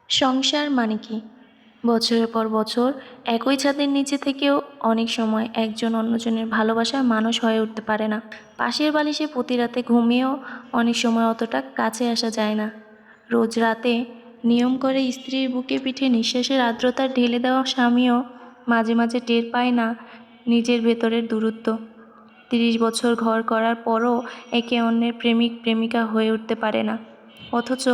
সংসার মানে কি? বছরের পর বছর একই ছাদের নিচে থেকেও অনেক সময় একজন অন্যজনের ভালোবাসার মানুষ হয়ে উঠতে পারে না। পাশের বালিশে প্রতি রাতে ঘুমিয়েও অনেক সময় অতটা কাছে আসা যায় না। রোজ রাতে নিয়ম করে স্ত্রীর বুকে পিঠে নিঃশ্বাসের আর্দ্রতা ঢেলে দেওয়া স্বামীও মাঝে মাঝে টের পায় না নিজের ভেতরের দূরত্ব। 30 বছর ঘর করার পরও একে অন্যের প্রেমিক প্রেমিকা হয়ে উঠতে পারে না। অথচ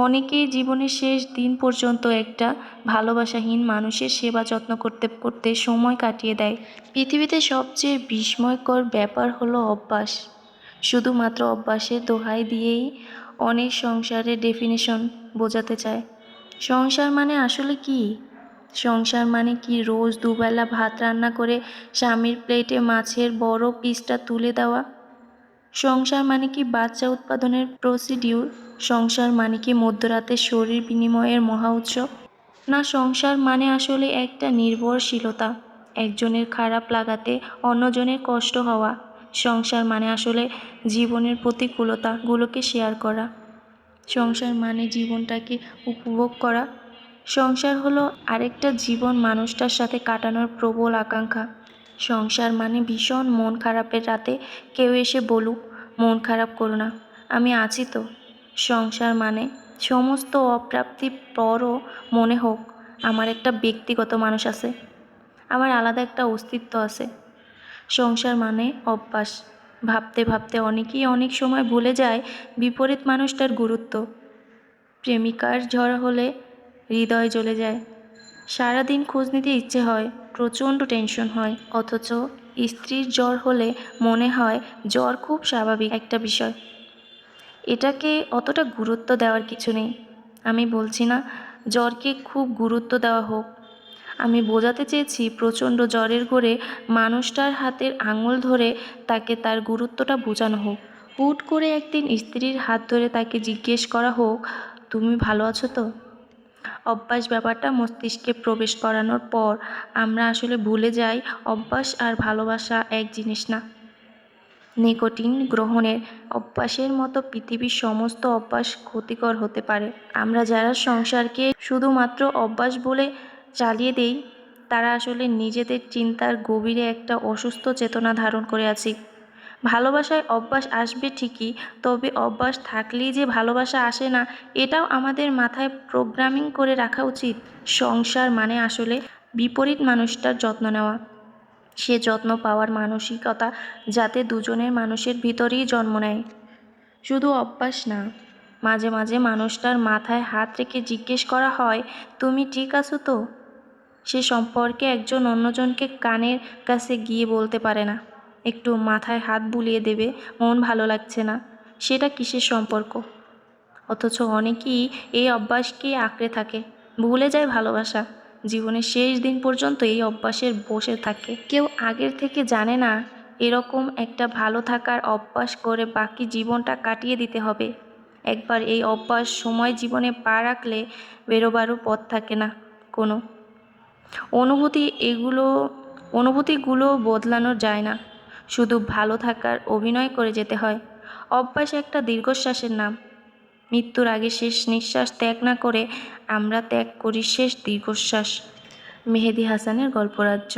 অনেকেই জীবনের শেষ দিন পর্যন্ত একটা ভালোবাসাহীন মানুষের সেবা যত্ন করতে করতে সময় কাটিয়ে দেয়। পৃথিবীতে সবচেয়ে বিস্ময়কর ব্যাপার হলো অভ্যাস। শুধুমাত্র অভ্যাসের দোহাই দিয়েই অনেক সংসারের ডেফিনেশন বোঝাতে চায়। সংসার মানে আসলে কি? সংসার মানে কি রোজ দুবেলা ভাত রান্না করে স্বামীর প্লেটে মাছের বড় পিসটা তুলে দেওয়া? সংসার মানে কি বাচ্চা উৎপাদনের প্রসিডিউর? সংসার মানে কি মধ্যরাতে শরীর বিনিময়ের মহা উৎসব? না, সংসার মানে আসলে একটা নির্ভরশীলতা, একজনের খারাপ লাগাতে অন্যজনের কষ্ট হওয়া। সংসার মানে আসলে জীবনের প্রতিকূলতাগুলোকে শেয়ার করা। সংসার মানে জীবনটাকে উপভোগ করা। সংসার হলো আরেকটা জীবন মানুষটার সাথে কাটানোর প্রবল আকাঙ্ক্ষা। সংসার মানে ভীষণ মন খারাপের রাতে কেউ এসে বলুক, মন খারাপ করো না, আমি আছি তো। সংসার মানে সমস্ত অপ্রাপ্তির পরও মনে হোক আমার একটা ব্যক্তিগত মানুষ আছে, আমার আলাদা একটা অস্তিত্ব আছে। সংসার মানে অভ্যাস। ভাবতে ভাবতে অনেকেই অনেক সময় ভুলে যায় বিপরীত মানুষটার গুরুত্ব। প্রেমিকার ঝড় হলে হৃদয় জ্বলে যায়, সারাদিন খোঁজ নিতে ইচ্ছে হয়, প্রচণ্ড টেনশন হয়। অথচ স্ত্রীর জ্বর হলে মনে হয় জ্বর খুব স্বাভাবিক একটা বিষয়, এটাকে অতটা গুরুত্ব দেওয়ার কিছু নেই। আমি বলছি না জ্বরকে খুব গুরুত্ব দেওয়া হোক, আমি বোঝাতে চেয়েছি প্রচণ্ড জ্বরের ঘোরে মানুষটার হাতের আঙুল ধরে তাকে তার গুরুত্বটা বোঝানো হোক। হুট করে একদিন স্ত্রীর হাত ধরে তাকে জিজ্ঞেস করা হোক, তুমি ভালো আছো তো? অভ্যাস ব্যাপারটা মস্তিষ্কে প্রবেশ করানোর পর আমরা আসলে ভুলে যাই অভ্যাস আর ভালোবাসা এক জিনিস না। নিকোটিন গ্রহণের অভ্যাসের মতো পৃথিবীর সমস্ত অভ্যাস ক্ষতিকর হতে পারে। আমরা যারা সংসারকে শুধুমাত্র অভ্যাস বলে চালিয়ে দেই, তারা আসলে নিজেদের চিন্তার গভীরে একটা অসুস্থ চেতনা ধারণ করে আছি। ভালোবাসায় অভ্যাস আসবে ঠিকই, তবে অভ্যাস থাকলেই যে ভালোবাসা আসে না, এটাও আমাদের মাথায় প্রোগ্রামিং করে রাখা উচিত। সংসার মানে আসলে বিপরীত মানুষটার যত্ন নেওয়া, সে যত্ন পাওয়ার মানসিকতা যাতে দুজনের মানুষের ভিতরেই জন্ম নেয়, শুধু অভ্যাস না। মাঝে মাঝে মানুষটার মাথায় হাত রেখে জিজ্ঞেস করা হয়, তুমি ঠিক আছো তো? সে সম্পর্কে একজন অন্যজনকে কানের কাছে গিয়ে বলতে পারে না, একটু মাথায় হাত বুলিয়ে দেবে, মন ভালো লাগছে না, সেটা কিসের সম্পর্ক? অথচ অনেকেই এই অভ্যাসকেই আঁকড়ে থাকে, ভুলে যায় ভালোবাসা। জীবনের শেষ দিন পর্যন্ত এই অভ্যাসের বসে থাকে। কেউ আগের থেকে জানে না এরকম একটা ভালো থাকার অভ্যাস করে বাকি জীবনটা কাটিয়ে দিতে হবে। একবার এই অভ্যাস সময় জীবনে পা রাখলে বেরোবারও পথ থাকে না কোনো। অনুভূতি এগুলো অনুভূতিগুলো বদলানো যায় না, শুধু ভালো থাকার অভিনয় করে যেতে হয়। অভ্যাস একটা দীর্ঘশ্বাসের নাম। মৃত্যুর আগে শেষ নিঃশ্বাস ত্যাগ না করে আমরা ত্যাগ করি শেষ দীর্ঘশ্বাস। মেহেদী হাসানের গল্পরাজ্য।